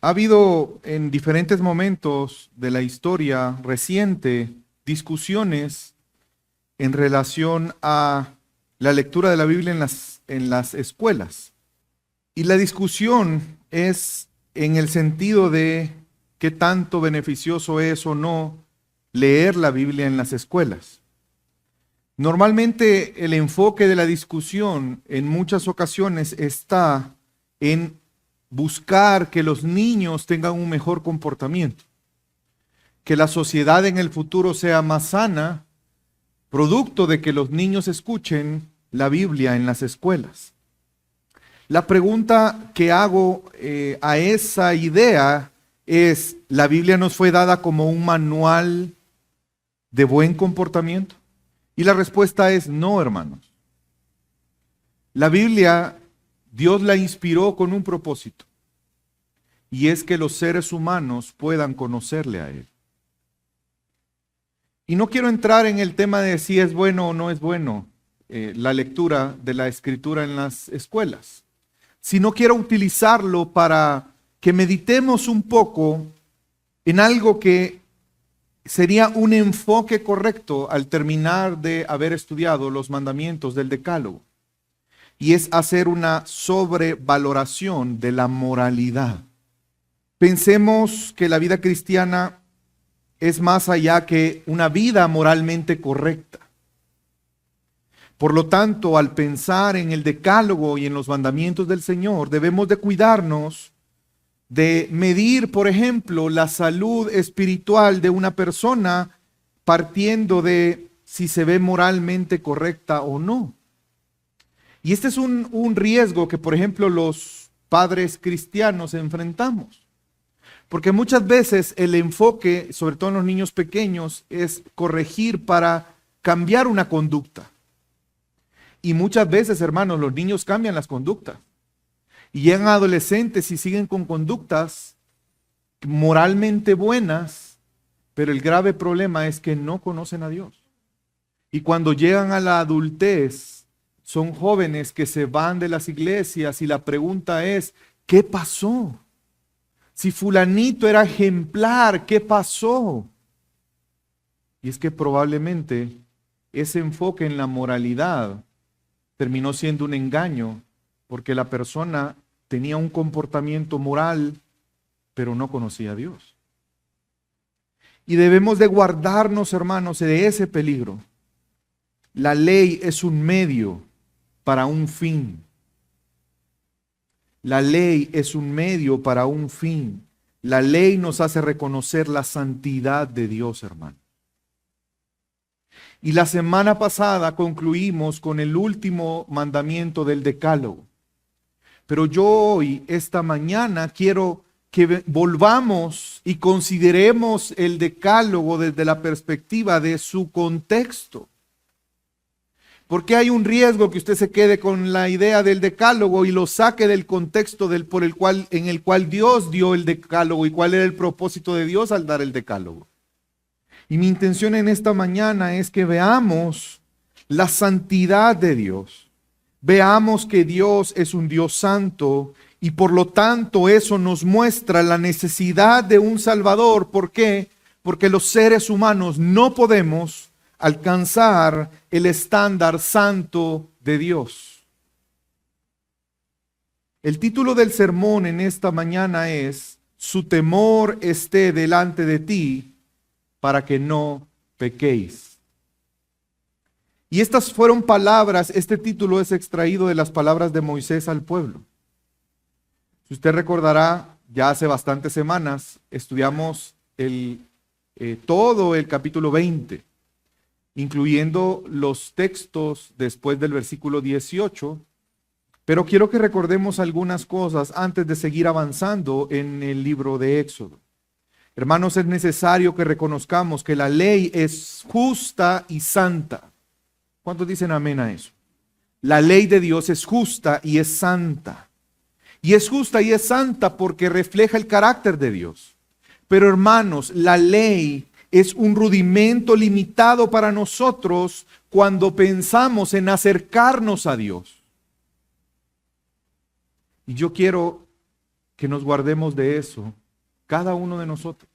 Ha habido en diferentes momentos de la historia reciente discusiones en relación a la lectura de la Biblia en las escuelas. Y la discusión es en el sentido de qué tanto beneficioso es o no leer la Biblia en las escuelas. Normalmente el enfoque de la discusión en muchas ocasiones está en buscar que los niños tengan un mejor comportamiento, que la sociedad en el futuro sea más sana, producto de que los niños escuchen la Biblia en las escuelas. La pregunta que hago a esa idea es, ¿la Biblia nos fue dada como un manual de buen comportamiento? Y la respuesta es no, hermanos. La Biblia, Dios la inspiró con un propósito, y es que los seres humanos puedan conocerle a Él. Y no quiero entrar en el tema de si es bueno o no es bueno la lectura de la Escritura en las escuelas, sino quiero utilizarlo para que meditemos un poco en algo que sería un enfoque correcto al terminar de haber estudiado los mandamientos del Decálogo, y es hacer una sobrevaloración de la moralidad. Pensemos que la vida cristiana es más allá que una vida moralmente correcta. Por lo tanto, al pensar en el Decálogo y en los mandamientos del Señor, debemos de cuidarnos de medir, por ejemplo, la salud espiritual de una persona partiendo de si se ve moralmente correcta o no. Y este es un riesgo que, por ejemplo, los padres cristianos enfrentamos. Porque muchas veces el enfoque, sobre todo en los niños pequeños, es corregir para cambiar una conducta. Y muchas veces, hermanos, los niños cambian las conductas. Y llegan adolescentes y siguen con conductas moralmente buenas, pero el grave problema es que no conocen a Dios. Y cuando llegan a la adultez, son jóvenes que se van de las iglesias y la pregunta es, ¿qué pasó? Si fulanito era ejemplar, ¿qué pasó? Y es que probablemente ese enfoque en la moralidad terminó siendo un engaño, porque la persona tenía un comportamiento moral, pero no conocía a Dios. Y debemos de guardarnos, hermanos, de ese peligro. La ley es un medio para un fin. La ley es un medio para un fin. La ley nos hace reconocer la santidad de Dios, hermano. Y la semana pasada concluimos con el último mandamiento del Decálogo. Pero yo hoy, esta mañana, quiero que volvamos y consideremos el Decálogo desde la perspectiva de su contexto. Porque hay un riesgo que usted se quede con la idea del Decálogo y lo saque del contexto en el cual Dios dio el Decálogo y cuál era el propósito de Dios al dar el Decálogo. Y mi intención en esta mañana es que veamos la santidad de Dios. Veamos que Dios es un Dios santo y por lo tanto eso nos muestra la necesidad de un Salvador. ¿Por qué? Porque los seres humanos no podemos alcanzar el estándar santo de Dios. El título del sermón en esta mañana es: Su temor esté delante de ti para que no pequéis. Y estas fueron palabras, este título es extraído de las palabras de Moisés al pueblo. Si usted recordará, ya hace bastantes semanas estudiamos todo el capítulo 20, incluyendo los textos después del versículo 18, pero quiero que recordemos algunas cosas antes de seguir avanzando en el libro de Éxodo. Hermanos, es necesario que reconozcamos que la ley es justa y santa. ¿Cuántos dicen amén a eso? La ley de Dios es justa y es santa. Y es justa y es santa porque refleja el carácter de Dios. Pero hermanos, la ley es un rudimento limitado para nosotros cuando pensamos en acercarnos a Dios. Y yo quiero que nos guardemos de eso, cada uno de nosotros.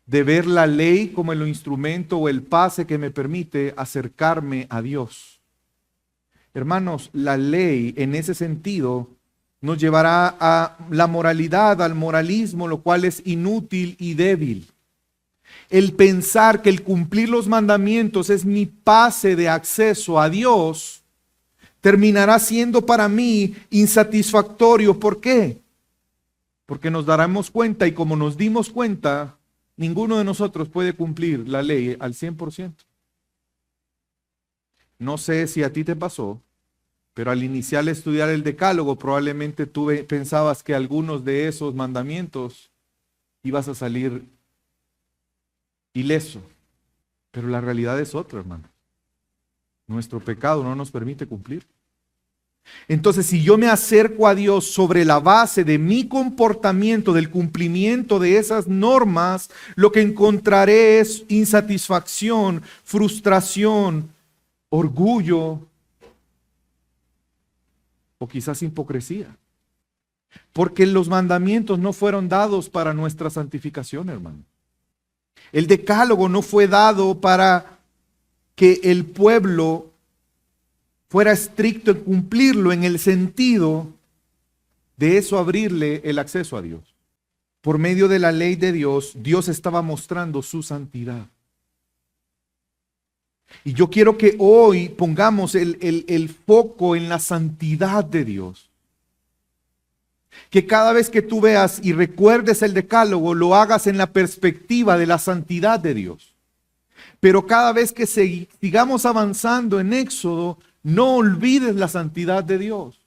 De ver la ley como el instrumento o el pase que me permite acercarme a Dios. Hermanos, la ley en ese sentido nos llevará a la moralidad, al moralismo, lo cual es inútil y débil. El pensar que el cumplir los mandamientos es mi pase de acceso a Dios, terminará siendo para mí insatisfactorio. ¿Por qué? Porque nos daremos cuenta, y como nos dimos cuenta, ninguno de nosotros puede cumplir la ley al 100%. No sé si a ti te pasó, pero al iniciar a estudiar el Decálogo, probablemente tú pensabas que algunos de esos mandamientos ibas a salir ileso. Pero la realidad es otra, hermano. Nuestro pecado no nos permite cumplir. Entonces, si yo me acerco a Dios sobre la base de mi comportamiento, del cumplimiento de esas normas, lo que encontraré es insatisfacción, frustración, orgullo o quizás hipocresía. Porque los mandamientos no fueron dados para nuestra santificación, hermano. El Decálogo no fue dado para que el pueblo fuera estricto en cumplirlo, en el sentido de eso abrirle el acceso a Dios. Por medio de la ley de Dios, Dios estaba mostrando su santidad. Y yo quiero que hoy pongamos el foco en la santidad de Dios. Que cada vez que tú veas y recuerdes el Decálogo, lo hagas en la perspectiva de la santidad de Dios. Pero cada vez que sigamos avanzando en Éxodo, no olvides la santidad de Dios.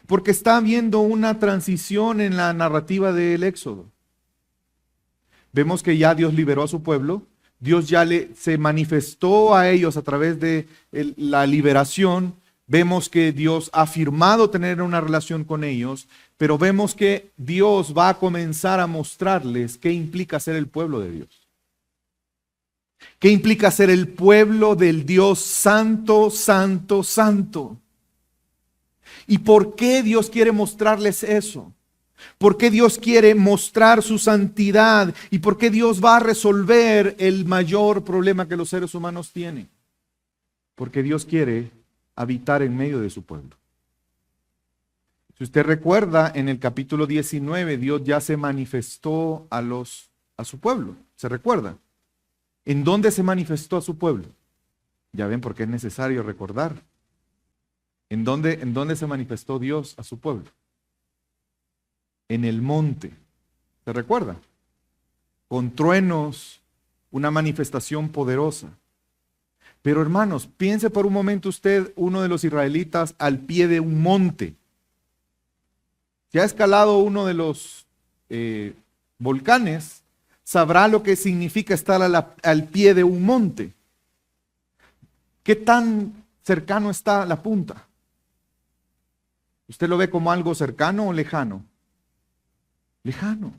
Porque está habiendo una transición en la narrativa del Éxodo. Vemos que ya Dios liberó a su pueblo. Dios ya se manifestó a ellos a través de la liberación. Vemos que Dios ha afirmado tener una relación con ellos, pero vemos que Dios va a comenzar a mostrarles qué implica ser el pueblo de Dios. ¿Qué implica ser el pueblo del Dios santo, santo, santo? ¿Y por qué Dios quiere mostrarles eso? ¿Por qué Dios quiere mostrar su santidad? ¿Y por qué Dios va a resolver el mayor problema que los seres humanos tienen? Porque Dios quiere habitar en medio de su pueblo. Si usted recuerda, en el capítulo 19, Dios ya se manifestó a su pueblo. ¿Se recuerda? ¿En dónde se manifestó a su pueblo? Ya ven por qué es necesario recordar. ¿En dónde se manifestó Dios a su pueblo? En el monte. ¿Se recuerda? Con truenos, una manifestación poderosa. Pero hermanos, piense por un momento usted, uno de los israelitas, al pie de un monte. Si ha escalado uno de los volcanes, sabrá lo que significa estar al pie de un monte. ¿Qué tan cercano está la punta? ¿Usted lo ve como algo cercano o lejano? Lejano.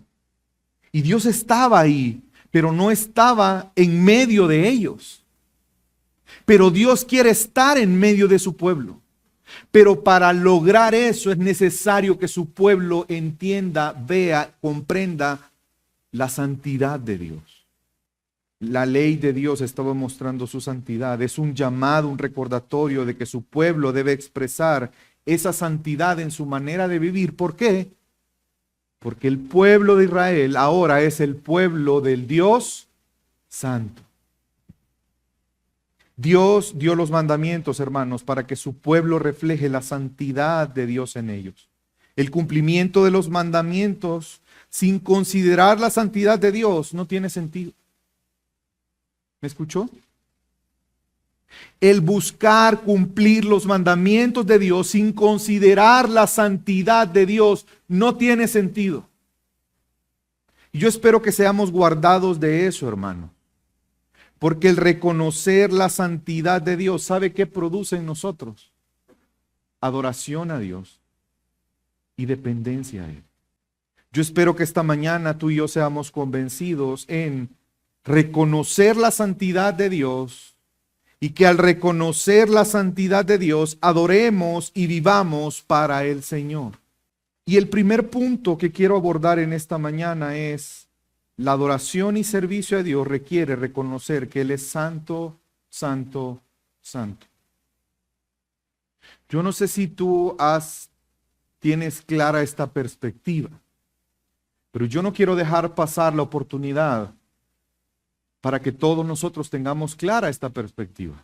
Y Dios estaba ahí, pero no estaba en medio de ellos. Pero Dios quiere estar en medio de su pueblo. Pero para lograr eso es necesario que su pueblo entienda, vea, comprenda la santidad de Dios. La ley de Dios estaba mostrando su santidad. Es un llamado, un recordatorio de que su pueblo debe expresar esa santidad en su manera de vivir. ¿Por qué? Porque el pueblo de Israel ahora es el pueblo del Dios santo. Dios dio los mandamientos, hermanos, para que su pueblo refleje la santidad de Dios en ellos. El cumplimiento de los mandamientos sin considerar la santidad de Dios no tiene sentido. ¿Me escuchó? El buscar cumplir los mandamientos de Dios sin considerar la santidad de Dios no tiene sentido. Y yo espero que seamos guardados de eso, hermano. Porque el reconocer la santidad de Dios, ¿sabe qué produce en nosotros? Adoración a Dios y dependencia a Él. Yo espero que esta mañana tú y yo seamos convencidos en reconocer la santidad de Dios y que al reconocer la santidad de Dios adoremos y vivamos para el Señor. Y el primer punto que quiero abordar en esta mañana es: la adoración y servicio a Dios requiere reconocer que Él es santo, santo, santo. Yo no sé si tienes clara esta perspectiva, pero yo no quiero dejar pasar la oportunidad para que todos nosotros tengamos clara esta perspectiva.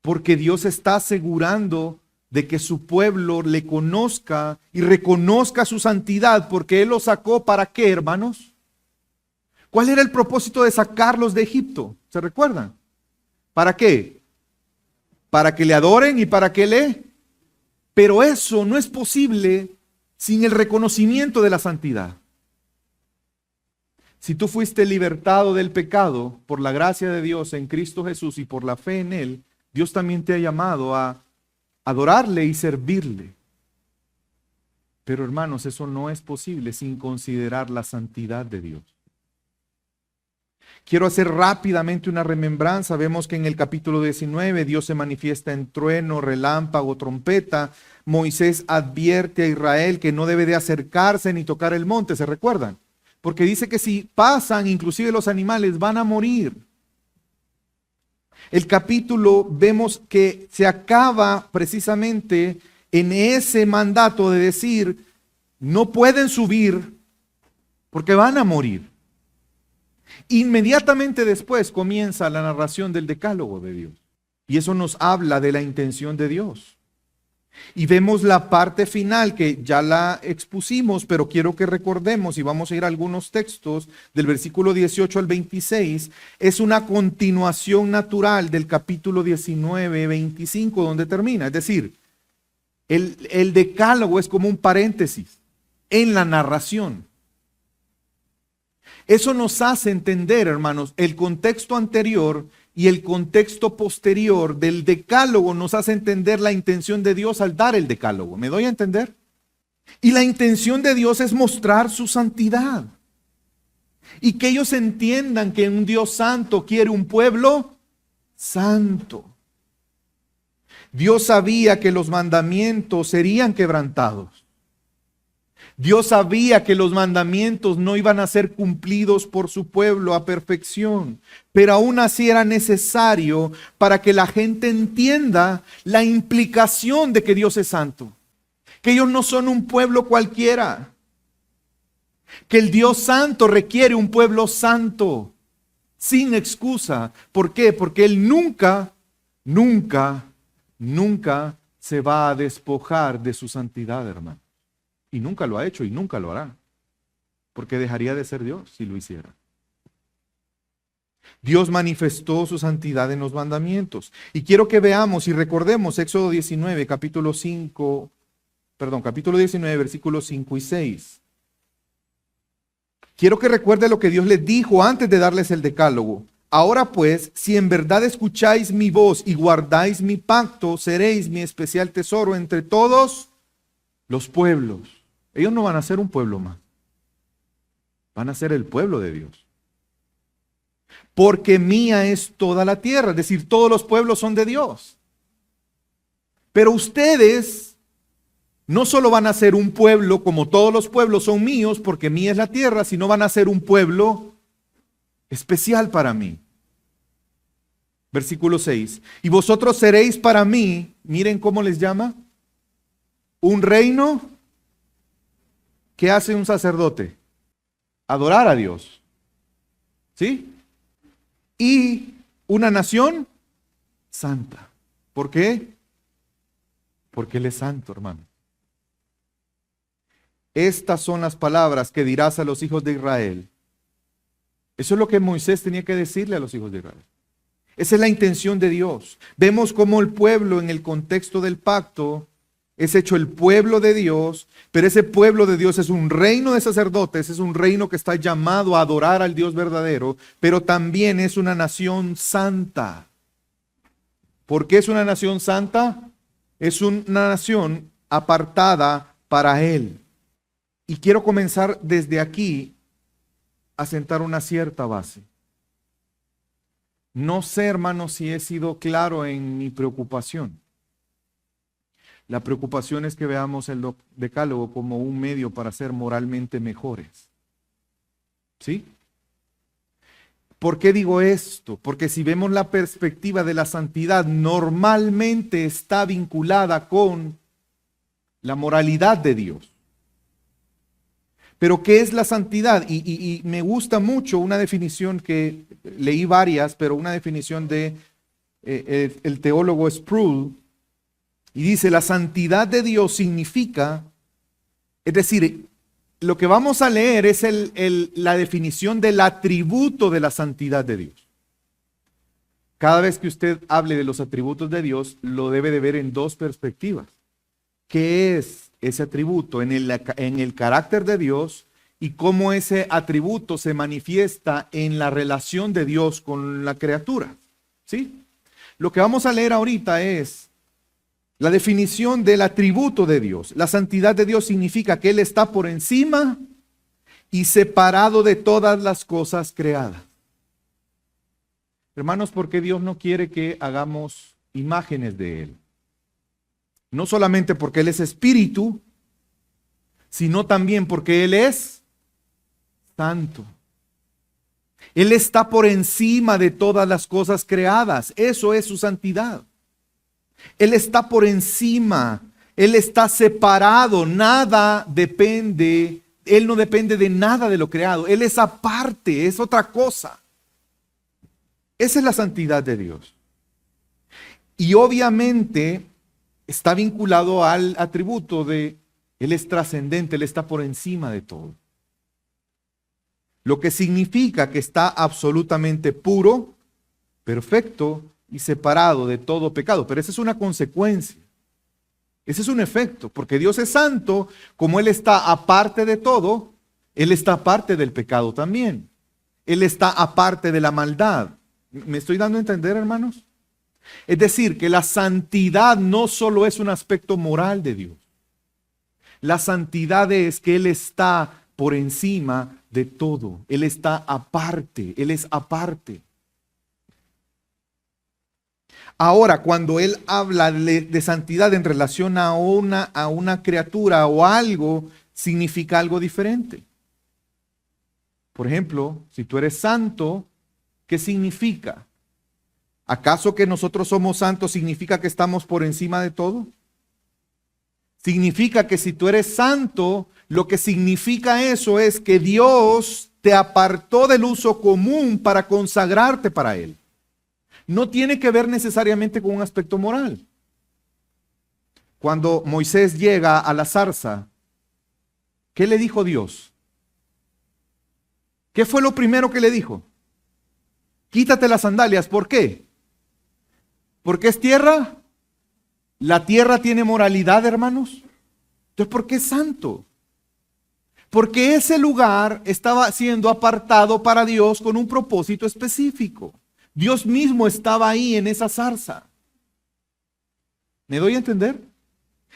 Porque Dios está asegurando de que su pueblo le conozca y reconozca su santidad, porque Él los sacó. ¿Para qué, hermanos? ¿Cuál era el propósito de sacarlos de Egipto? ¿Se recuerdan? ¿Para qué? Para que le adoren y para que Pero eso no es posible sin el reconocimiento de la santidad. Si tú fuiste libertado del pecado por la gracia de Dios en Cristo Jesús y por la fe en Él, Dios también te ha llamado a adorarle y servirle. Pero hermanos, eso no es posible sin considerar la santidad de Dios. Quiero hacer rápidamente una remembranza. Vemos que en el capítulo 19 Dios se manifiesta en trueno, relámpago, trompeta. Moisés advierte a Israel que no debe de acercarse ni tocar el monte, ¿se recuerdan? Porque dice que si pasan, inclusive los animales van a morir. El capítulo vemos que se acaba precisamente en ese mandato de decir: no pueden subir porque van a morir. Inmediatamente después comienza la narración del decálogo de Dios. Y eso nos habla de la intención de Dios. Y vemos la parte final que ya la expusimos, pero quiero que recordemos, y vamos a ir a algunos textos del versículo 18 al 26, es una continuación natural del capítulo 19, 25, donde termina. Es decir, el decálogo es como un paréntesis en la narración. Eso nos hace entender, hermanos, el contexto anterior y el contexto posterior del decálogo. Nos hace entender la intención de Dios al dar el decálogo. ¿Me doy a entender? Y la intención de Dios es mostrar su santidad. Y que ellos entiendan que un Dios santo quiere un pueblo santo. Dios sabía que los mandamientos serían quebrantados. Dios sabía que los mandamientos no iban a ser cumplidos por su pueblo a perfección, pero aún así era necesario para que la gente entienda la implicación de que Dios es santo, que ellos no son un pueblo cualquiera, que el Dios santo requiere un pueblo santo, sin excusa. ¿Por qué? Porque Él nunca se va a despojar de su santidad, hermano. Y nunca lo ha hecho y nunca lo hará, porque dejaría de ser Dios si lo hiciera. Dios manifestó su santidad en los mandamientos. Y quiero que veamos y recordemos Éxodo 19, capítulo 19, versículos 5 y 6. Quiero que recuerde lo que Dios les dijo antes de darles el decálogo. Ahora pues, si en verdad escucháis mi voz y guardáis mi pacto, seréis mi especial tesoro entre todos los pueblos. Ellos no van a ser un pueblo más. Van a ser el pueblo de Dios. Porque mía es toda la tierra. Es decir, todos los pueblos son de Dios. Pero ustedes no solo van a ser un pueblo como todos los pueblos son míos, porque mía es la tierra, sino van a ser un pueblo especial para mí. Versículo 6. Y vosotros seréis para mí, miren cómo les llama, un reino. ¿Qué hace un sacerdote? Adorar a Dios. ¿Sí? Y una nación santa. ¿Por qué? Porque Él es santo, hermano. Estas son las palabras que dirás a los hijos de Israel. Eso es lo que Moisés tenía que decirle a los hijos de Israel. Esa es la intención de Dios. Vemos cómo el pueblo en el contexto del pacto es hecho el pueblo de Dios, pero ese pueblo de Dios es un reino de sacerdotes, es un reino que está llamado a adorar al Dios verdadero, pero también es una nación santa. ¿Por qué es una nación santa? Es una nación apartada para Él. Y quiero comenzar desde aquí a sentar una cierta base. No sé, hermanos, si he sido claro en mi preocupación. La preocupación es que veamos el decálogo como un medio para ser moralmente mejores. ¿Sí? ¿Por qué digo esto? Porque si vemos la perspectiva de la santidad, normalmente está vinculada con la moralidad de Dios. Pero ¿qué es la santidad? Y me gusta mucho una definición que leí varias, pero una definición de el teólogo Sproul, y dice: la santidad de Dios significa, es decir, lo que vamos a leer es la definición del atributo de la santidad de Dios. Cada vez que usted hable de los atributos de Dios, lo debe de ver en dos perspectivas. ¿Qué es ese atributo en el carácter de Dios y cómo ese atributo se manifiesta en la relación de Dios con la criatura? ¿Sí? Lo que vamos a leer ahorita es la definición del atributo de Dios. La santidad de Dios significa que Él está por encima y separado de todas las cosas creadas. Hermanos, ¿por qué Dios no quiere que hagamos imágenes de Él? No solamente porque Él es espíritu, sino también porque Él es santo. Él está por encima de todas las cosas creadas. Eso es su santidad. Él está por encima. Él está separado. Nada depende. Él no depende de nada de lo creado. Él es aparte, es otra cosa. Esa es la santidad de Dios. Y obviamente está vinculado al atributo de Él es trascendente, Él está por encima de todo. Lo que significa que está absolutamente puro, perfecto y separado de todo pecado. Pero esa es una consecuencia. Ese es un efecto, porque Dios es santo, como Él está aparte de todo, Él está aparte del pecado también. Él está aparte de la maldad. ¿Me estoy dando a entender, hermanos? Es decir, que la santidad no solo es un aspecto moral de Dios. La santidad es que Él está por encima de todo. Él está aparte, Él es aparte. Ahora, cuando Él habla de santidad en relación a una criatura o algo, significa algo diferente. Por ejemplo, si tú eres santo, ¿qué significa? ¿Acaso que nosotros somos santos significa que estamos por encima de todo? Significa que si tú eres santo, lo que significa eso es que Dios te apartó del uso común para consagrarte para Él. No tiene que ver necesariamente con un aspecto moral. Cuando Moisés llega a la zarza, ¿qué le dijo Dios? ¿Qué fue lo primero que le dijo? Quítate las sandalias. ¿Por qué? ¿Porque es tierra? ¿La tierra tiene moralidad, hermanos? Entonces, ¿por qué es santo? Porque ese lugar estaba siendo apartado para Dios con un propósito específico. Dios mismo estaba ahí en esa zarza. ¿Me doy a entender?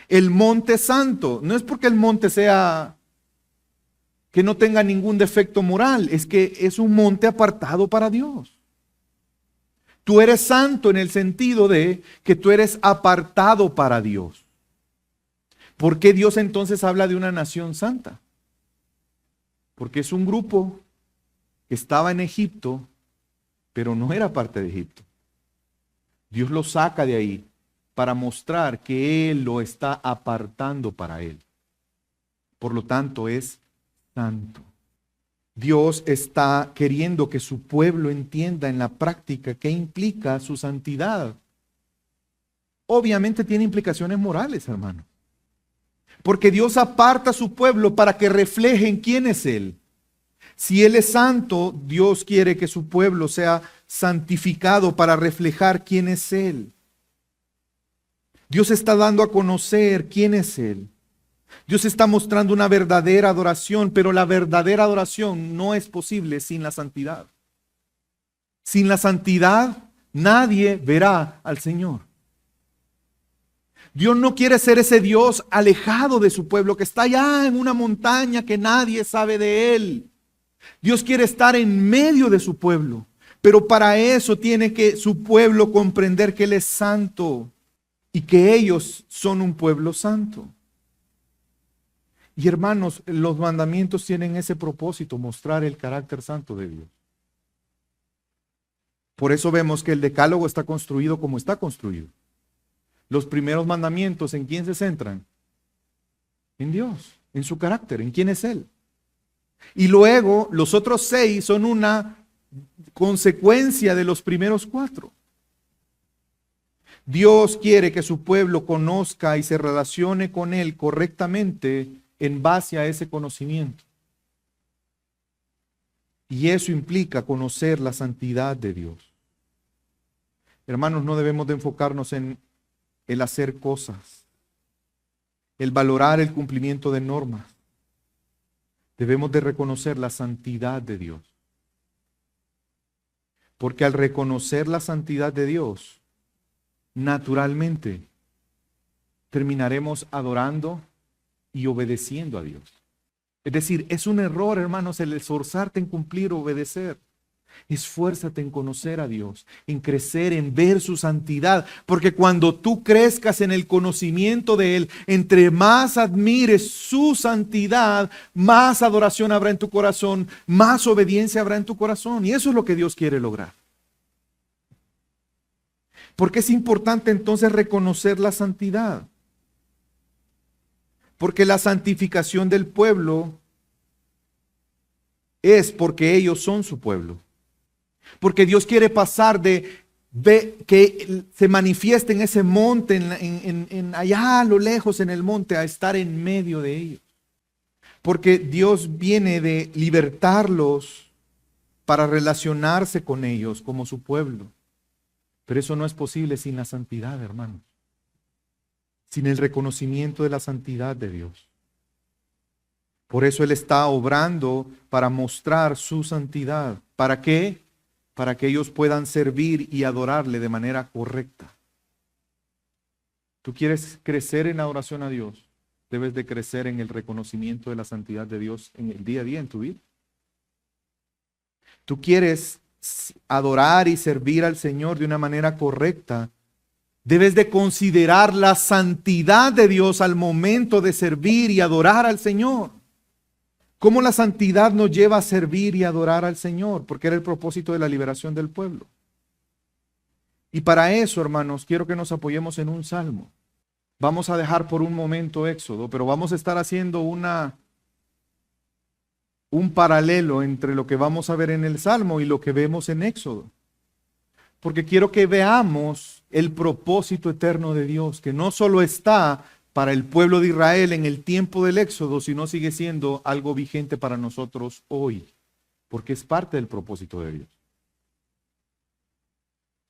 El monte santo, no es porque el monte sea que no tenga ningún defecto moral, es que es un monte apartado para Dios. Tú eres santo en el sentido de que tú eres apartado para Dios. ¿Por qué Dios entonces habla de una nación santa? Porque es un grupo que estaba en Egipto, pero no era parte de Egipto. Dios lo saca de ahí para mostrar que Él lo está apartando para Él. Por lo tanto, es santo. Dios está queriendo que su pueblo entienda en la práctica qué implica su santidad. Obviamente tiene implicaciones morales, hermano. Porque Dios aparta a su pueblo para que reflejen quién es Él. Si Él es santo, Dios quiere que su pueblo sea santificado para reflejar quién es Él. Dios está dando a conocer quién es Él. Dios está mostrando una verdadera adoración, pero la verdadera adoración no es posible sin la santidad. Sin la santidad, nadie verá al Señor. Dios no quiere ser ese Dios alejado de su pueblo, que está allá en una montaña que nadie sabe de Él. Dios quiere estar en medio de su pueblo, pero para eso tiene que su pueblo comprender que Él es santo. y que ellos son un pueblo santo. Y hermanos, los mandamientos tienen ese propósito, mostrar el carácter santo de Dios. Por eso vemos que el decálogo está construido como está construido. Los primeros mandamientos, ¿en quién se centran? En Dios, en su carácter, en quién es Él. Y luego los otros 6 son una consecuencia de los primeros 4. Dios quiere que su pueblo conozca y se relacione con Él correctamente en base a ese conocimiento. Y eso implica conocer la santidad de Dios. Hermanos, no debemos de enfocarnos en el hacer cosas, el valorar el cumplimiento de normas. Debemos de reconocer la santidad de Dios. Porque al reconocer la santidad de Dios, naturalmente terminaremos adorando y obedeciendo a Dios. Es decir, es un error, hermanos, el esforzarte en cumplir o obedecer. Esfuérzate en conocer a Dios, en crecer, en ver su santidad, porque cuando tú crezcas en el conocimiento de Él, entre más admires su santidad, más adoración habrá en tu corazón, más obediencia habrá en tu corazón, y eso es lo que Dios quiere lograr. Porque es importante entonces reconocer la santidad, porque la santificación del pueblo es porque ellos son su pueblo. Porque Dios quiere pasar de que se manifieste en ese monte, allá a lo lejos en el monte, a estar en medio de ellos. Porque Dios viene de libertarlos para relacionarse con ellos como su pueblo. Pero eso no es posible sin la santidad, hermanos. Sin el reconocimiento de la santidad de Dios. Por eso Él está obrando para mostrar su santidad. ¿Para qué? Para que ellos puedan servir y adorarle de manera correcta. ¿Tú quieres crecer en adoración a Dios? Debes de crecer en el reconocimiento de la santidad de Dios en el día a día en tu vida. ¿Tú quieres adorar y servir al Señor de una manera correcta? Debes de considerar la santidad de Dios al momento de servir y adorar al Señor. ¿Cómo la santidad nos lleva a servir y adorar al Señor? Porque era el propósito de la liberación del pueblo. Y para eso, hermanos, quiero que nos apoyemos en un salmo. Vamos a dejar por un momento Éxodo, pero vamos a estar haciendo un paralelo entre lo que vamos a ver en el salmo y lo que vemos en Éxodo. Porque quiero que veamos el propósito eterno de Dios, que no solo está para el pueblo de Israel en el tiempo del Éxodo, sino sigue siendo algo vigente para nosotros hoy, porque es parte del propósito de Dios.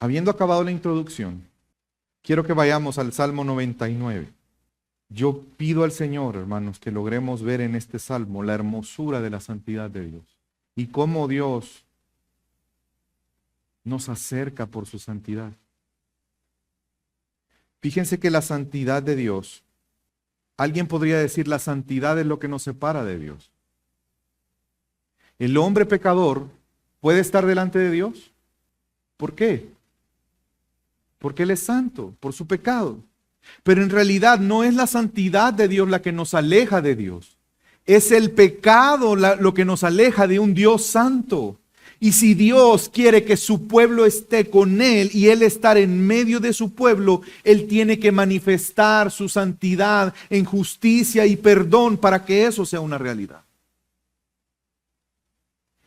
Habiendo acabado la introducción, quiero que vayamos al Salmo 99. Yo pido al Señor, hermanos, que logremos ver en este Salmo la hermosura de la santidad de Dios y cómo Dios nos acerca por su santidad. Fíjense que la santidad de Dios, alguien podría decir, la santidad es lo que nos separa de Dios. El hombre pecador puede estar delante de Dios. ¿Por qué? Porque Él es santo, por su pecado. Pero en realidad no es la santidad de Dios la que nos aleja de Dios. Es el pecado lo que nos aleja de un Dios santo. Y si Dios quiere que su pueblo esté con Él y Él estar en medio de su pueblo, Él tiene que manifestar su santidad en justicia y perdón para que eso sea una realidad.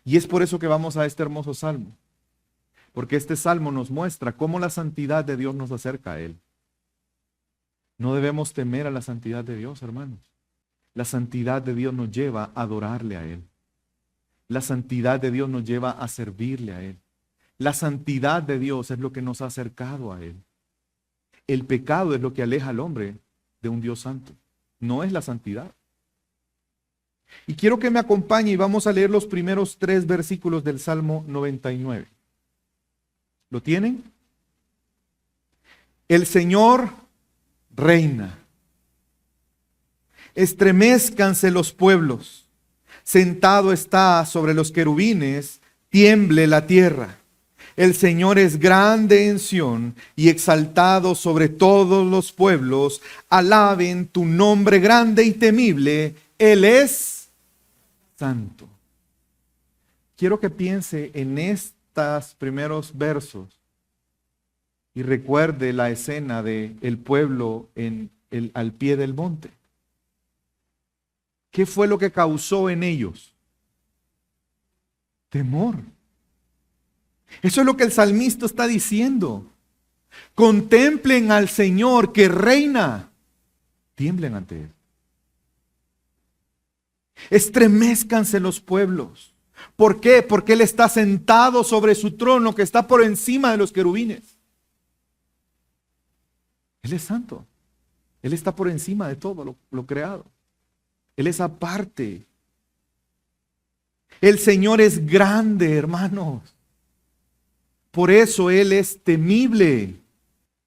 Y es por eso que vamos a este hermoso salmo. Porque este salmo nos muestra cómo la santidad de Dios nos acerca a Él. No debemos temer a la santidad de Dios, hermanos. La santidad de Dios nos lleva a adorarle a Él. La santidad de Dios nos lleva a servirle a Él. La santidad de Dios es lo que nos ha acercado a Él. El pecado es lo que aleja al hombre de un Dios santo. No es la santidad. Y quiero que me acompañe y vamos a leer los primeros 3 versículos del Salmo 99. ¿Lo tienen? El Señor reina. Estremezcanse los pueblos. Sentado está sobre los querubines, tiemble la tierra. El Señor es grande en Sión y exaltado sobre todos los pueblos. Alaben tu nombre grande y temible. Él es santo. Quiero que piense en estos primeros versos y recuerde la escena del pueblo al pie del monte. ¿Qué fue lo que causó en ellos? Temor. Eso es lo que el salmista está diciendo. Contemplen al Señor que reina. Tiemblen ante Él. Estremézcanse los pueblos. ¿Por qué? Porque Él está sentado sobre su trono que está por encima de los querubines. Él es santo. Él está por encima de todo lo creado. Él es aparte. El Señor es grande, hermanos. Por eso Él es temible,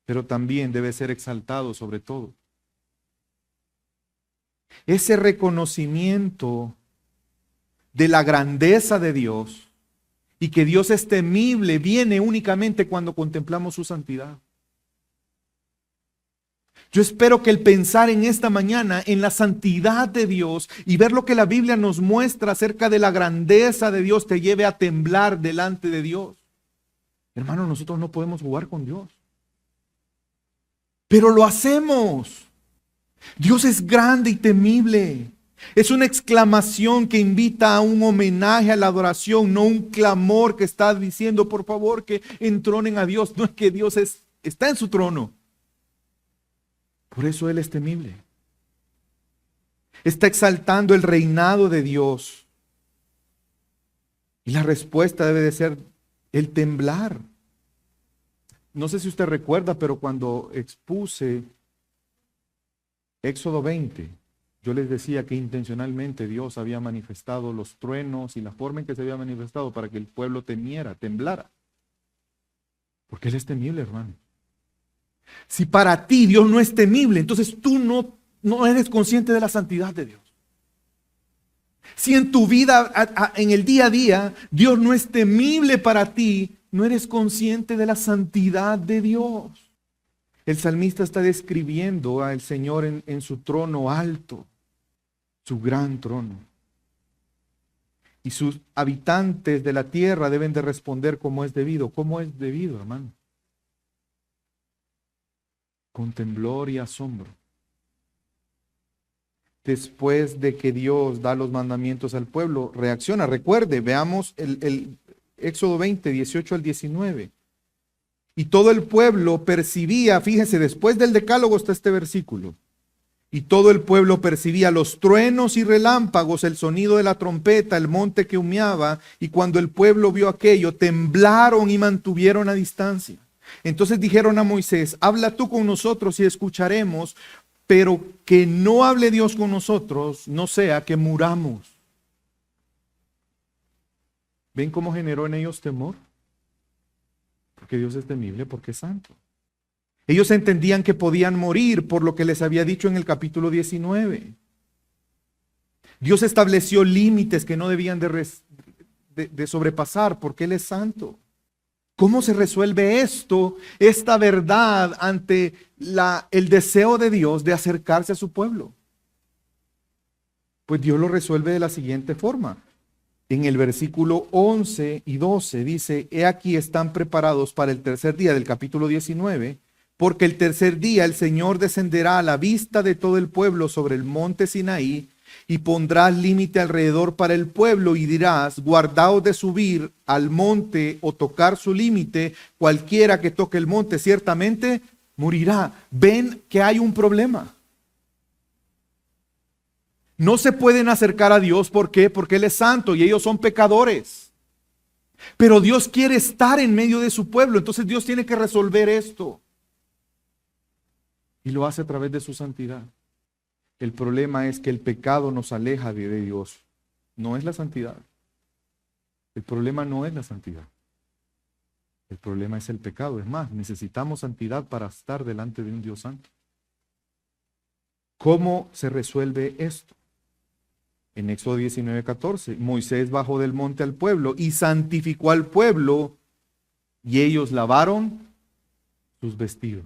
pero también debe ser exaltado sobre todo. Ese reconocimiento de la grandeza de Dios y que Dios es temible viene únicamente cuando contemplamos su santidad. Yo espero que el pensar en esta mañana en la santidad de Dios y ver lo que la Biblia nos muestra acerca de la grandeza de Dios te lleve a temblar delante de Dios. Hermano, nosotros no podemos jugar con Dios. Pero lo hacemos. Dios es grande y temible. Es una exclamación que invita a un homenaje a la adoración, no un clamor que está diciendo, por favor, que entronen a Dios. No es que Dios está en su trono. Por eso Él es temible. Está exaltando el reinado de Dios. Y la respuesta debe de ser el temblar. No sé si usted recuerda, pero cuando expuse Éxodo 20, yo les decía que intencionalmente Dios había manifestado los truenos y la forma en que se había manifestado para que el pueblo temiera, temblara. Porque Él es temible, hermano. Si para ti Dios no es temible, entonces tú no eres consciente de la santidad de Dios. Si en tu vida, en el día a día, Dios no es temible para ti, no eres consciente de la santidad de Dios. El salmista está describiendo al Señor en su trono alto, su gran trono. Y sus habitantes de la tierra deben de responder como es debido. ¿Cómo es debido, hermano? Con temblor y asombro. Después de que Dios da los mandamientos al pueblo, reacciona. Recuerde, veamos el Éxodo 20, 18 al 19. Y todo el pueblo percibía, fíjese, después del decálogo está este versículo. Y todo el pueblo percibía los truenos y relámpagos, el sonido de la trompeta, el monte que humeaba. Y cuando el pueblo vio aquello, temblaron y mantuvieron a distancia. Entonces dijeron a Moisés, habla tú con nosotros y escucharemos, pero que no hable Dios con nosotros, no sea que muramos. ¿Ven cómo generó en ellos temor? Porque Dios es temible, porque es santo. Ellos entendían que podían morir por lo que les había dicho en el capítulo 19. Dios estableció límites que no debían de sobrepasar porque Él es santo. ¿Cómo se resuelve esta verdad ante el deseo de Dios de acercarse a su pueblo? Pues Dios lo resuelve de la siguiente forma. En el versículo 11 y 12 dice, he aquí están preparados para el tercer día del capítulo 19, porque el tercer día el Señor descenderá a la vista de todo el pueblo sobre el monte Sinaí, y pondrás límite alrededor para el pueblo y dirás, guardaos de subir al monte o tocar su límite, cualquiera que toque el monte ciertamente morirá. Ven que hay un problema. No se pueden acercar a Dios, ¿por qué? Porque Él es santo y ellos son pecadores. Pero Dios quiere estar en medio de su pueblo, entonces Dios tiene que resolver esto. Y lo hace a través de su santidad. El problema es que el pecado nos aleja de Dios. No es la santidad. El problema no es la santidad. El problema es el pecado. Es más, necesitamos santidad para estar delante de un Dios santo. ¿Cómo se resuelve esto? En Éxodo 19:14, Moisés bajó del monte al pueblo y santificó al pueblo y ellos lavaron sus vestidos.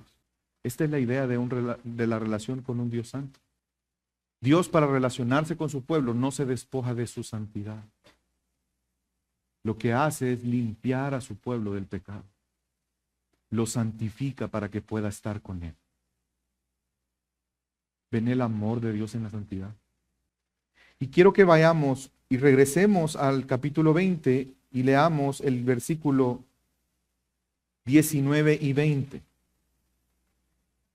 Esta es la idea de la relación con un Dios santo. Dios, para relacionarse con su pueblo, no se despoja de su santidad. Lo que hace es limpiar a su pueblo del pecado. Lo santifica para que pueda estar con él. ¿Ven el amor de Dios en la santidad? Y quiero que vayamos y regresemos al capítulo 20 y leamos el versículo 19 y 20.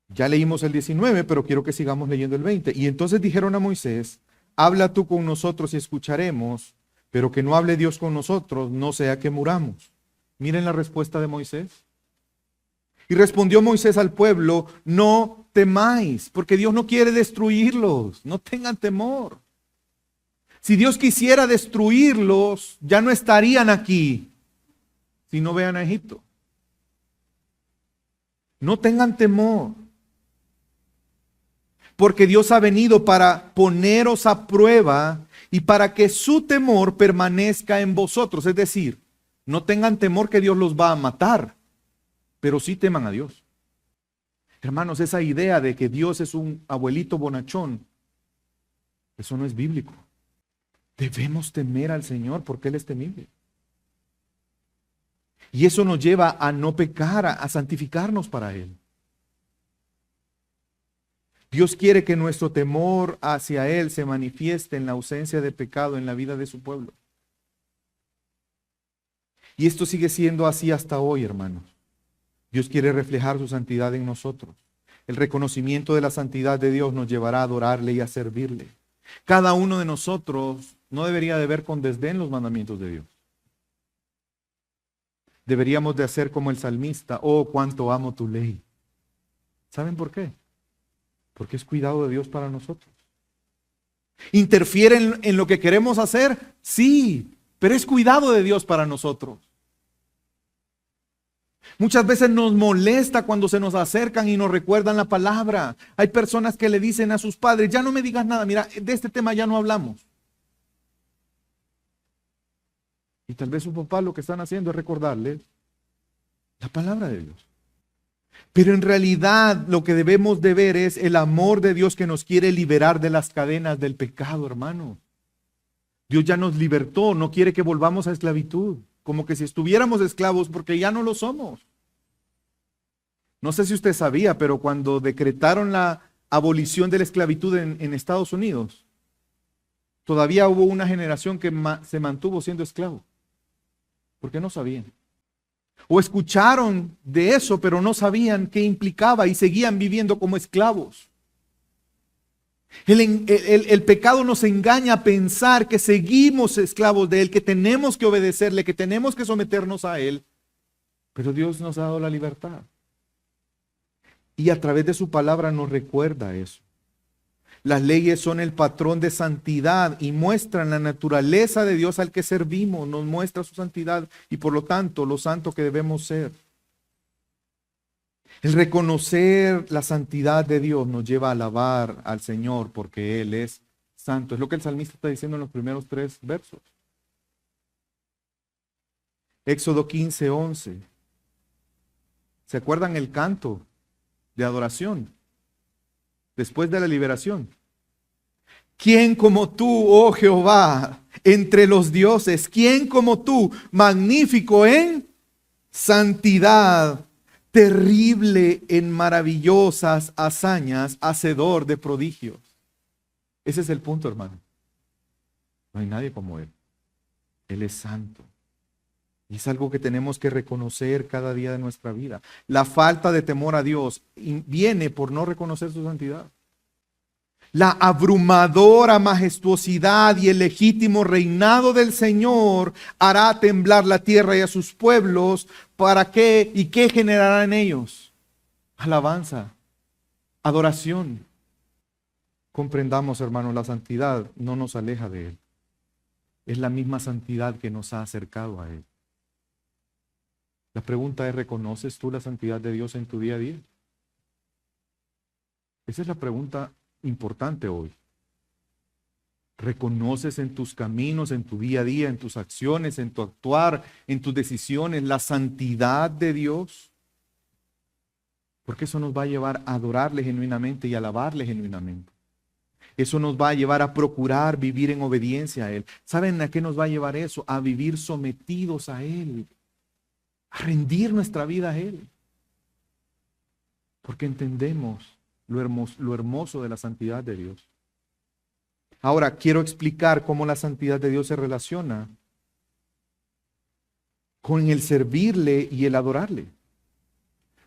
Ya leímos el 19, pero quiero que sigamos leyendo el 20. Y entonces dijeron a Moisés: habla tú con nosotros y escucharemos, pero que no hable Dios con nosotros, no sea que muramos. Miren la respuesta de Moisés. Y respondió Moisés al pueblo: no temáis, porque Dios no quiere destruirlos, no tengan temor. Si Dios quisiera destruirlos, ya no estarían aquí, si no vean a Egipto. No tengan temor, porque Dios ha venido para poneros a prueba y para que su temor permanezca en vosotros. Es decir, no tengan temor que Dios los va a matar, pero sí teman a Dios. Hermanos, esa idea de que Dios es un abuelito bonachón, eso no es bíblico. Debemos temer al Señor porque Él es temible. Y eso nos lleva a no pecar, a santificarnos para Él. Dios quiere que nuestro temor hacia Él se manifieste en la ausencia de pecado en la vida de su pueblo. Y esto sigue siendo así hasta hoy, hermanos. Dios quiere reflejar su santidad en nosotros. El reconocimiento de la santidad de Dios nos llevará a adorarle y a servirle. Cada uno de nosotros no debería de ver con desdén los mandamientos de Dios. Deberíamos de hacer como el salmista: oh, cuánto amo tu ley. ¿Saben por qué? Porque es cuidado de Dios para nosotros. ¿Interfiere en lo que queremos hacer? Sí, pero es cuidado de Dios para nosotros. Muchas veces nos molesta cuando se nos acercan y nos recuerdan la palabra. Hay personas que le dicen a sus padres: ya no me digas nada, mira, de este tema ya no hablamos. Y tal vez su papá lo que están haciendo es recordarles la palabra de Dios. Pero en realidad lo que debemos de ver es el amor de Dios que nos quiere liberar de las cadenas del pecado, hermano. Dios ya nos libertó, no quiere que volvamos a esclavitud, como que si estuviéramos esclavos, porque ya no lo somos. No sé si usted sabía, pero cuando decretaron la abolición de la esclavitud en Estados Unidos, todavía hubo una generación que se mantuvo siendo esclavo, porque no sabían. O escucharon de eso, pero no sabían qué implicaba y seguían viviendo como esclavos. El pecado nos engaña a pensar que seguimos esclavos de Él, que tenemos que obedecerle, que tenemos que someternos a Él. Pero Dios nos ha dado la libertad. Y a través de su palabra nos recuerda eso. Las leyes son el patrón de santidad y muestran la naturaleza de Dios al que servimos, nos muestra su santidad y por lo tanto lo santo que debemos ser. El reconocer la santidad de Dios nos lleva a alabar al Señor porque Él es santo. Es lo que el salmista está diciendo en los primeros 3 versos. Éxodo 15:11. ¿Se acuerdan el canto de adoración después de la liberación? ¿Quién como tú, oh Jehová, entre los dioses? ¿Quién como tú, magnífico en santidad, terrible en maravillosas hazañas, hacedor de prodigios? Ese es el punto, hermano. No hay nadie como Él. Él es santo. Y es algo que tenemos que reconocer cada día de nuestra vida. La falta de temor a Dios viene por no reconocer su santidad. La abrumadora majestuosidad y el legítimo reinado del Señor hará temblar la tierra y a sus pueblos. ¿Para qué? ¿Y qué generará en ellos? Alabanza, adoración. Comprendamos, hermanos, la santidad no nos aleja de Él. Es la misma santidad que nos ha acercado a Él. La pregunta es: ¿reconoces tú la santidad de Dios en tu día a día? Esa es la pregunta importante hoy. ¿Reconoces en tus caminos, en tu día a día, en tus acciones, en tu actuar, en tus decisiones, la santidad de Dios? Porque eso nos va a llevar a adorarle genuinamente y alabarle genuinamente. Eso nos va a llevar a procurar vivir en obediencia a Él. ¿Saben a qué nos va a llevar eso? A vivir sometidos a Él, a rendir nuestra vida a Él. Porque entendemos lo hermoso de la santidad de Dios. Ahora, quiero explicar cómo la santidad de Dios se relaciona con el servirle y el adorarle.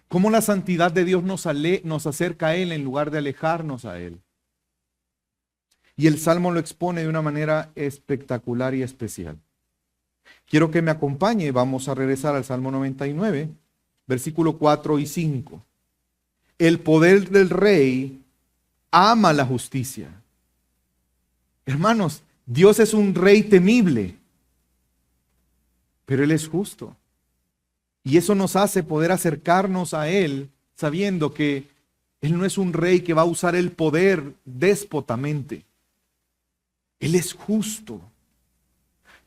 Cómo la santidad de Dios nos acerca a Él en lugar de alejarnos a Él. Y el Salmo lo expone de una manera espectacular y especial. Quiero que me acompañe, vamos a regresar al Salmo 99, versículo 4 y 5. El poder del rey ama la justicia. Hermanos, Dios es un rey temible, pero Él es justo. Y eso nos hace poder acercarnos a Él sabiendo que Él no es un rey que va a usar el poder déspotamente. Él es justo.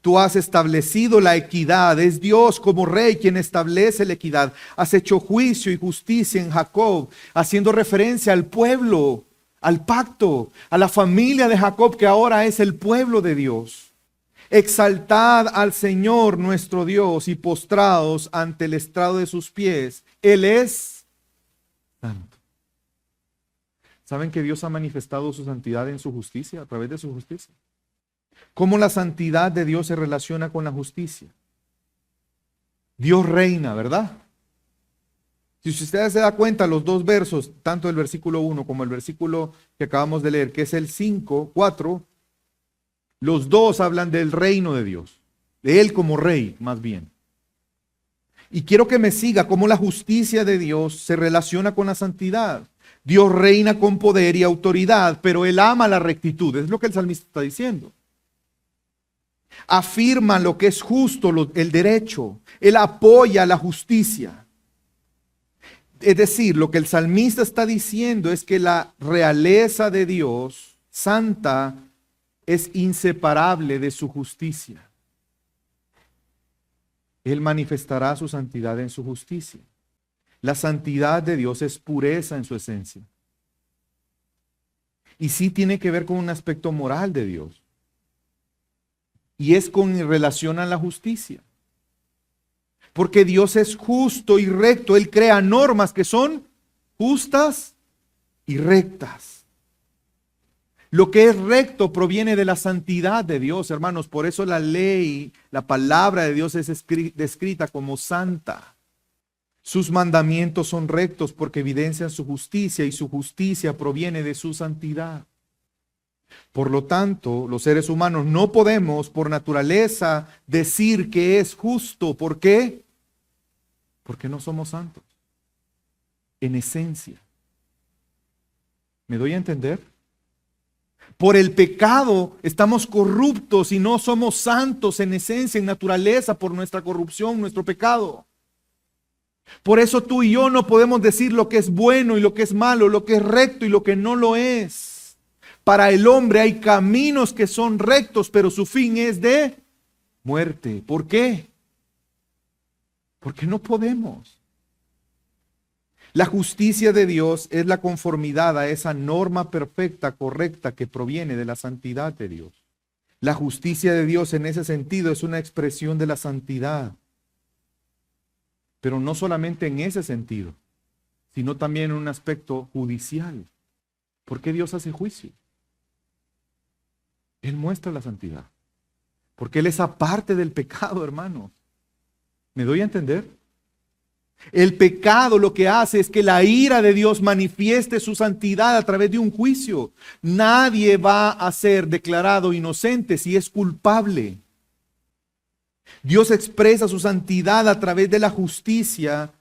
Tú has establecido la equidad. Es Dios como rey quien establece la equidad. Has hecho juicio y justicia en Jacob, haciendo referencia al pueblo, al pacto, a la familia de Jacob que ahora es el pueblo de Dios. Exaltad al Señor nuestro Dios y postrados ante el estrado de sus pies. Él es santo. ¿Saben que Dios ha manifestado su santidad en su justicia, a través de su justicia? ¿Cómo la santidad de Dios se relaciona con la justicia? Dios reina, ¿verdad? Si usted se da cuenta, los dos versos, tanto el versículo 1 como el versículo que acabamos de leer, que es el 5, 4, los dos hablan del reino de Dios, de Él como rey, más bien. Y quiero que me siga cómo la justicia de Dios se relaciona con la santidad. Dios reina con poder y autoridad, pero Él ama la rectitud. Es lo que el salmista está diciendo. Afirma lo que es justo, el derecho. Él apoya la justicia. Es decir, lo que el salmista está diciendo es que la realeza de Dios, santa, es inseparable de su justicia. Él manifestará su santidad en su justicia. La santidad de Dios es pureza en su esencia. Y sí tiene que ver con un aspecto moral de Dios. Y es con relación a la justicia. Porque Dios es justo y recto. Él crea normas que son justas y rectas. Lo que es recto proviene de la santidad de Dios, hermanos. Por eso la ley, la palabra de Dios es descrita como santa. Sus mandamientos son rectos porque evidencian su justicia y su justicia proviene de su santidad. Por lo tanto, los seres humanos no podemos por naturaleza decir que es justo. ¿Por qué? Porque no somos santos. En esencia. ¿Me doy a entender? Por el pecado estamos corruptos y no somos santos en esencia, en naturaleza, por nuestra corrupción, nuestro pecado. Por eso tú y yo no podemos decir lo que es bueno y lo que es malo, lo que es recto y lo que no lo es. Para el hombre hay caminos que son rectos, pero su fin es de muerte. ¿Por qué? Porque no podemos. La justicia de Dios es la conformidad a esa norma perfecta, correcta, que proviene de la santidad de Dios. La justicia de Dios en ese sentido es una expresión de la santidad. Pero no solamente en ese sentido, sino también en un aspecto judicial. ¿Por qué Dios hace juicio? Él muestra la santidad. Porque Él es aparte del pecado, hermano. ¿Me doy a entender? El pecado lo que hace es que la ira de Dios manifieste su santidad a través de un juicio. Nadie va a ser declarado inocente si es culpable. Dios expresa su santidad a través de la justicia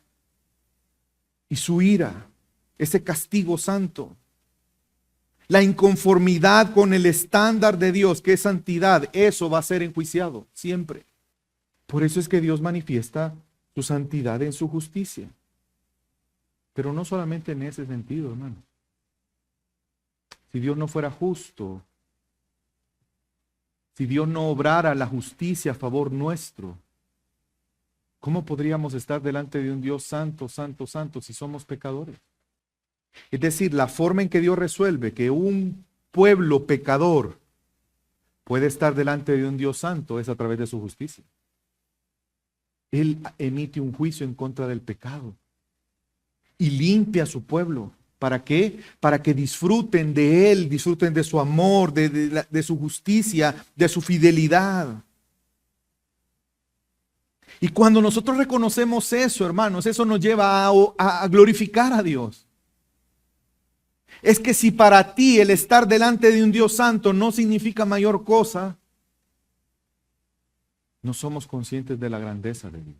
y su ira, ese castigo santo. La inconformidad con el estándar de Dios, que es santidad, eso va a ser enjuiciado siempre. Por eso es que Dios manifiesta su santidad en su justicia. Pero no solamente en ese sentido, hermano. Si Dios no fuera justo, si Dios no obrara la justicia a favor nuestro, ¿cómo podríamos estar delante de un Dios santo, santo, santo si somos pecadores? Es decir, la forma en que Dios resuelve que un pueblo pecador puede estar delante de un Dios santo es a través de su justicia. Él emite un juicio en contra del pecado y limpia a su pueblo. ¿Para qué? Para que disfruten de Él, disfruten de su amor, de su justicia, de su fidelidad. Y cuando nosotros reconocemos eso, hermanos, eso nos lleva a glorificar a Dios. Es que si para ti el estar delante de un Dios santo no significa mayor cosa, no somos conscientes de la grandeza de Dios.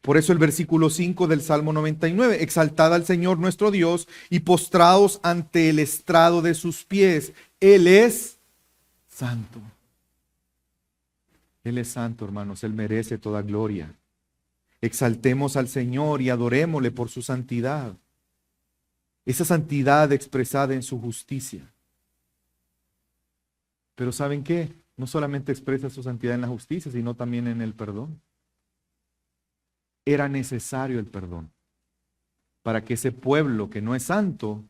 Por eso el versículo 5 del Salmo 99, exaltad al Señor nuestro Dios y postraos ante el estrado de sus pies. Él es santo. Él es santo, hermanos, Él merece toda gloria. Exaltemos al Señor y adorémosle por su santidad. Esa santidad expresada en su justicia. Pero ¿saben qué? No solamente expresa su santidad en la justicia, sino también en el perdón. Era necesario el perdón para que ese pueblo que no es santo,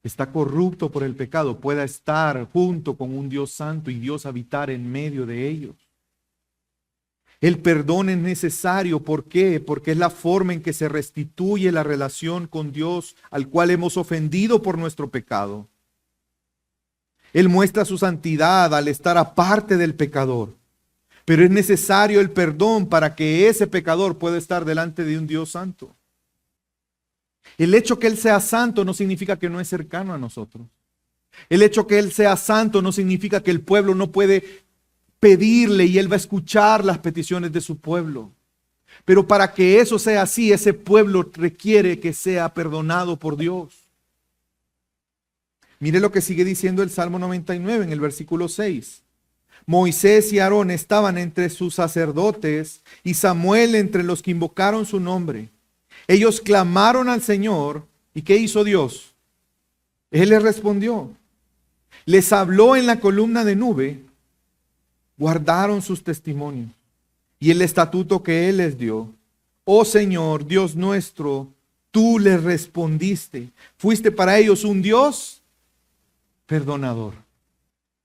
está corrupto por el pecado, pueda estar junto con un Dios santo y Dios habitar en medio de ellos. El perdón es necesario, ¿por qué? Porque es la forma en que se restituye la relación con Dios al cual hemos ofendido por nuestro pecado. Él muestra su santidad al estar aparte del pecador. Pero es necesario el perdón para que ese pecador pueda estar delante de un Dios santo. El hecho que Él sea santo no significa que no es cercano a nosotros. El hecho que Él sea santo no significa que el pueblo no puede pedirle y Él va a escuchar las peticiones de su pueblo. Pero para que eso sea así, ese pueblo requiere que sea perdonado por Dios. Mire lo que sigue diciendo el Salmo 99 en el versículo 6. Moisés y Aarón estaban entre sus sacerdotes y Samuel entre los que invocaron su nombre. Ellos clamaron al Señor. ¿Y qué hizo Dios? Él les respondió. Les habló en la columna de nube. Guardaron sus testimonios y el estatuto que Él les dio. Oh Señor, Dios nuestro, tú les respondiste. Fuiste para ellos un Dios perdonador.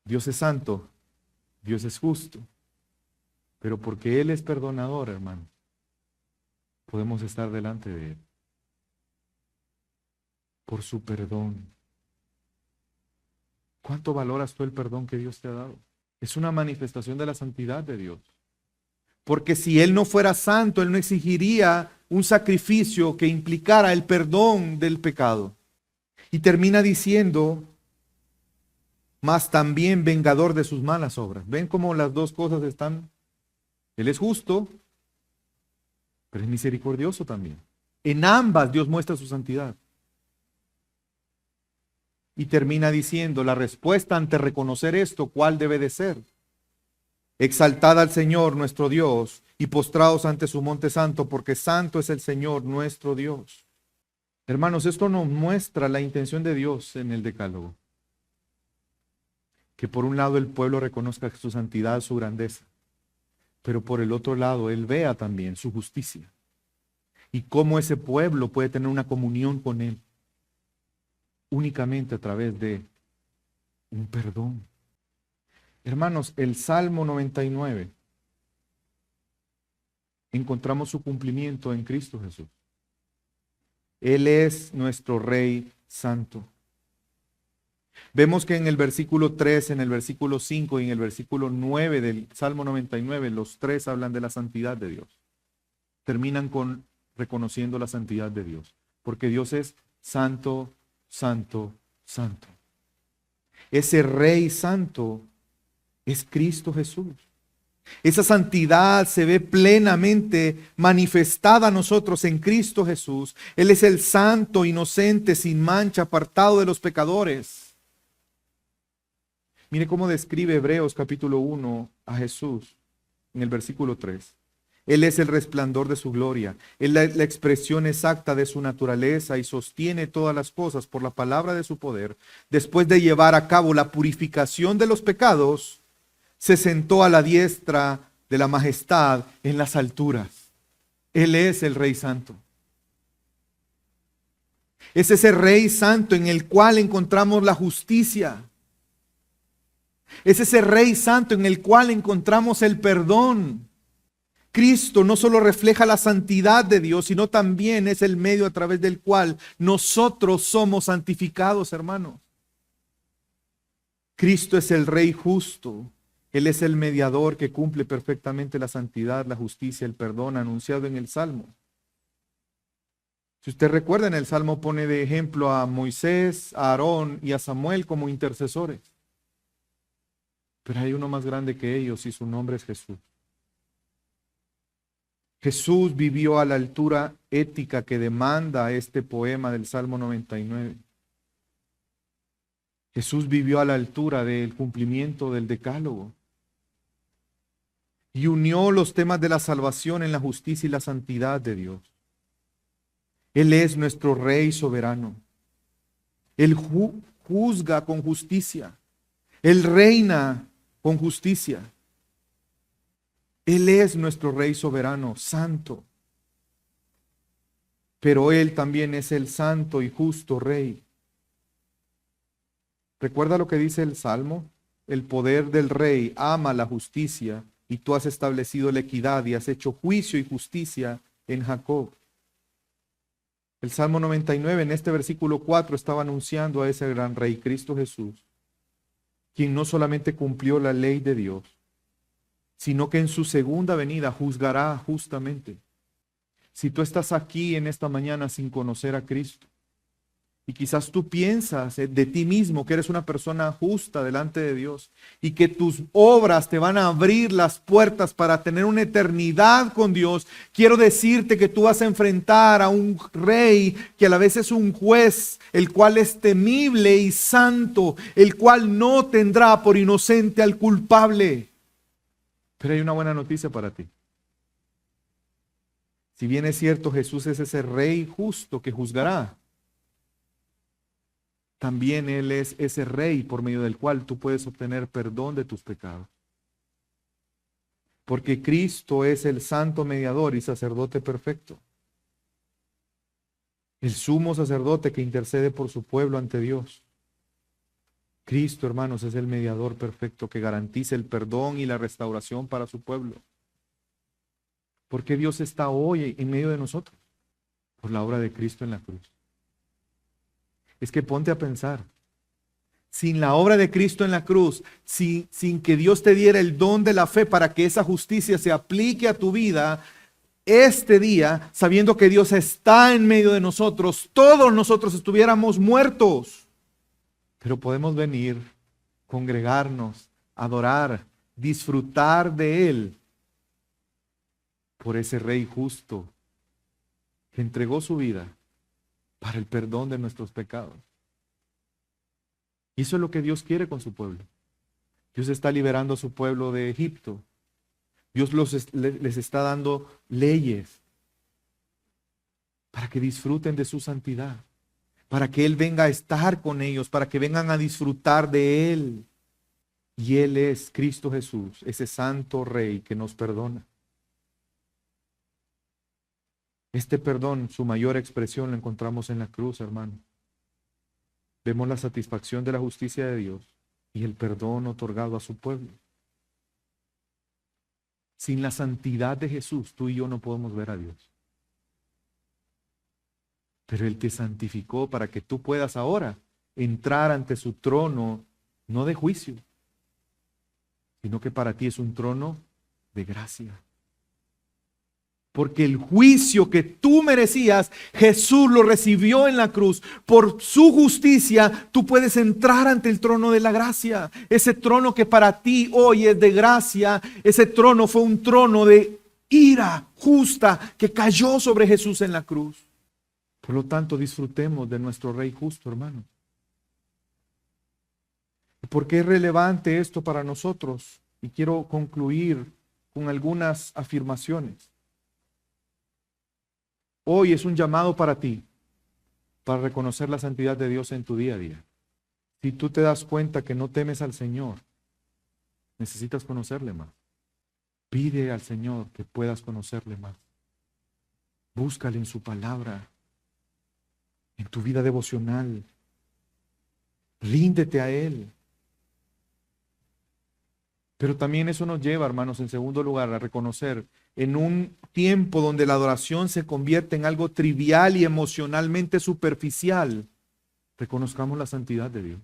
Dios es santo. Dios es justo, pero porque Él es perdonador, hermano, podemos estar delante de Él. Por su perdón. ¿Cuánto valoras tú el perdón que Dios te ha dado? Es una manifestación de la santidad de Dios. Porque si Él no fuera santo, Él no exigiría un sacrificio que implicara el perdón del pecado. Y termina diciendo, mas también vengador de sus malas obras. ¿Ven cómo las dos cosas están? Él es justo, pero es misericordioso también. En ambas Dios muestra su santidad. Y termina diciendo, la respuesta ante reconocer esto, ¿cuál debe de ser? Exaltad al Señor nuestro Dios y postraos ante su monte santo, porque santo es el Señor nuestro Dios. Hermanos, esto nos muestra la intención de Dios en el Decálogo. Que por un lado el pueblo reconozca su santidad, su grandeza, pero por el otro lado Él vea también su justicia y cómo ese pueblo puede tener una comunión con Él únicamente a través de un perdón. Hermanos, el Salmo 99 encontramos su cumplimiento en Cristo Jesús. Él es nuestro Rey Santo. Vemos que en el versículo 3, en el versículo 5 y en el versículo 9 del Salmo 99, los tres hablan de la santidad de Dios. Terminan con reconociendo la santidad de Dios, porque Dios es santo, santo, santo. Ese Rey Santo es Cristo Jesús. Esa santidad se ve plenamente manifestada a nosotros en Cristo Jesús. Él es el santo, inocente, sin mancha, apartado de los pecadores. Mire cómo describe Hebreos capítulo 1 a Jesús en el versículo 3. Él es el resplandor de su gloria. Él es la expresión exacta de su naturaleza y sostiene todas las cosas por la palabra de su poder. Después de llevar a cabo la purificación de los pecados, se sentó a la diestra de la majestad en las alturas. Él es el Rey Santo. Es ese Rey Santo en el cual encontramos la justicia. Es ese Rey Santo en el cual encontramos el perdón. Cristo no solo refleja la santidad de Dios, sino también es el medio a través del cual nosotros somos santificados, hermanos. Cristo es el Rey justo. Él es el mediador que cumple perfectamente la santidad, la justicia, el perdón anunciado en el Salmo. Si usted recuerda, en el Salmo pone de ejemplo a Moisés, a Aarón y a Samuel como intercesores. Pero hay uno más grande que ellos y su nombre es Jesús. Jesús vivió a la altura ética que demanda este poema del Salmo 99. Jesús vivió a la altura del cumplimiento del Decálogo. Y unió los temas de la salvación en la justicia y la santidad de Dios. Él es nuestro Rey soberano. Él juzga con justicia. Él reina con justicia. Él es nuestro Rey soberano, santo. Pero Él también es el santo y justo Rey. ¿Recuerda lo que dice el Salmo? El poder del Rey ama la justicia y tú has establecido la equidad y has hecho juicio y justicia en Jacob. El Salmo 99 en este versículo 4 estaba anunciando a ese gran Rey, Cristo Jesús, quien no solamente cumplió la ley de Dios, sino que en su segunda venida juzgará justamente. Si tú estás aquí en esta mañana sin conocer a Cristo, y quizás tú piensas de ti mismo que eres una persona justa delante de Dios y que tus obras te van a abrir las puertas para tener una eternidad con Dios, quiero decirte que tú vas a enfrentar a un rey que a la vez es un juez, el cual es temible y santo, el cual no tendrá por inocente al culpable. Pero hay una buena noticia para ti. Si bien es cierto, Jesús es ese rey justo que juzgará, también Él es ese Rey por medio del cual tú puedes obtener perdón de tus pecados. Porque Cristo es el santo mediador y sacerdote perfecto. El sumo sacerdote que intercede por su pueblo ante Dios. Cristo, hermanos, es el mediador perfecto que garantiza el perdón y la restauración para su pueblo. ¿Por qué Dios está hoy en medio de nosotros? Por la obra de Cristo en la cruz. Es que ponte a pensar, sin la obra de Cristo en la cruz, sin que Dios te diera el don de la fe para que esa justicia se aplique a tu vida, este día, sabiendo que Dios está en medio de nosotros, todos nosotros estuviéramos muertos. Pero podemos venir, congregarnos, adorar, disfrutar de Él, por ese Rey justo que entregó su vida para el perdón de nuestros pecados. Y eso es lo que Dios quiere con su pueblo. Dios está liberando a su pueblo de Egipto. Dios les está dando leyes para que disfruten de su santidad, para que Él venga a estar con ellos, para que vengan a disfrutar de Él. Y Él es Cristo Jesús, ese santo Rey que nos perdona. Este perdón, su mayor expresión, lo encontramos en la cruz, hermano. Vemos la satisfacción de la justicia de Dios y el perdón otorgado a su pueblo. Sin la santidad de Jesús, tú y yo no podemos ver a Dios. Pero Él te santificó para que tú puedas ahora entrar ante su trono, no de juicio, sino que para ti es un trono de gracia. Porque el juicio que tú merecías, Jesús lo recibió en la cruz. Por su justicia, tú puedes entrar ante el trono de la gracia. Ese trono que para ti hoy es de gracia, ese trono fue un trono de ira justa que cayó sobre Jesús en la cruz. Por lo tanto, disfrutemos de nuestro Rey justo, hermano. ¿Por qué es relevante esto para nosotros? Y quiero concluir con algunas afirmaciones. Hoy es un llamado para ti, para reconocer la santidad de Dios en tu día a día. Si tú te das cuenta que no temes al Señor, necesitas conocerle más. Pide al Señor que puedas conocerle más. Búscale en su palabra, en tu vida devocional. Ríndete a Él. Pero también eso nos lleva, hermanos, en segundo lugar, a reconocer en un tiempo donde la adoración se convierte en algo trivial y emocionalmente superficial, reconozcamos la santidad de Dios.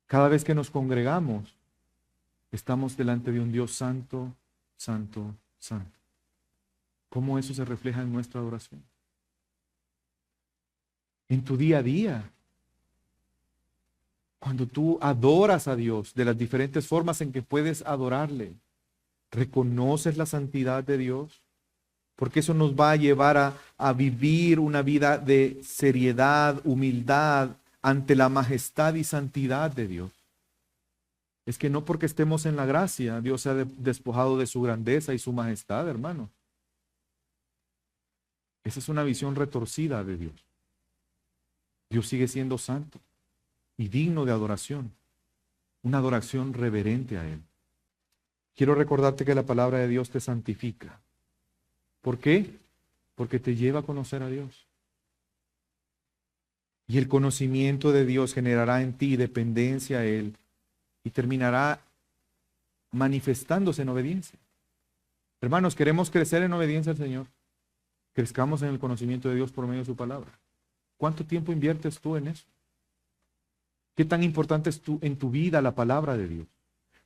Cada vez que nos congregamos, estamos delante de un Dios santo, santo, santo. ¿Cómo eso se refleja en nuestra adoración? En tu día a día. Cuando tú adoras a Dios de las diferentes formas en que puedes adorarle, reconoces la santidad de Dios, porque eso nos va a llevar a vivir una vida de seriedad, humildad ante la majestad y santidad de Dios. Es que no porque estemos en la gracia, Dios se ha despojado de su grandeza y su majestad, hermano. Esa es una visión retorcida de Dios. Dios sigue siendo santo y digno de adoración, una adoración reverente a Él. Quiero recordarte que la palabra de Dios te santifica. ¿Por qué? Porque te lleva a conocer a Dios. Y el conocimiento de Dios generará en ti dependencia a Él y terminará manifestándose en obediencia. Hermanos, queremos crecer en obediencia al Señor. Crezcamos en el conocimiento de Dios por medio de su palabra. ¿Cuánto tiempo inviertes tú en eso? ¿Qué tan importante es en tu vida la palabra de Dios?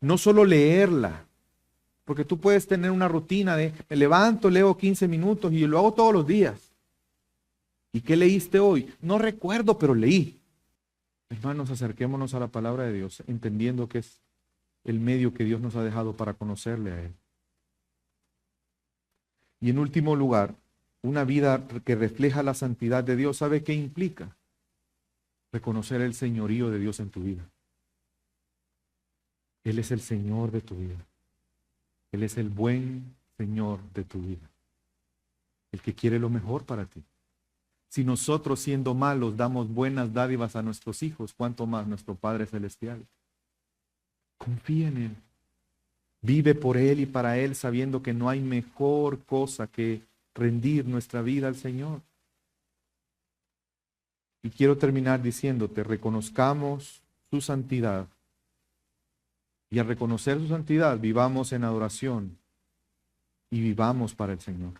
No solo leerla, porque tú puedes tener una rutina de me levanto, leo 15 minutos y lo hago todos los días. ¿Y qué leíste hoy? No recuerdo, pero leí. Hermanos, acerquémonos a la palabra de Dios, entendiendo que es el medio que Dios nos ha dejado para conocerle a Él. Y en último lugar, una vida que refleja la santidad de Dios, ¿sabe qué implica? Reconocer el señorío de Dios en tu vida. Él es el Señor de tu vida. Él es el buen Señor de tu vida. El que quiere lo mejor para ti. Si nosotros siendo malos damos buenas dádivas a nuestros hijos, ¿cuánto más nuestro Padre Celestial? Confía en Él. Vive por Él y para Él sabiendo que no hay mejor cosa que rendir nuestra vida al Señor. Y quiero terminar diciéndote, reconozcamos su santidad. Y al reconocer su santidad, vivamos en adoración y vivamos para el Señor.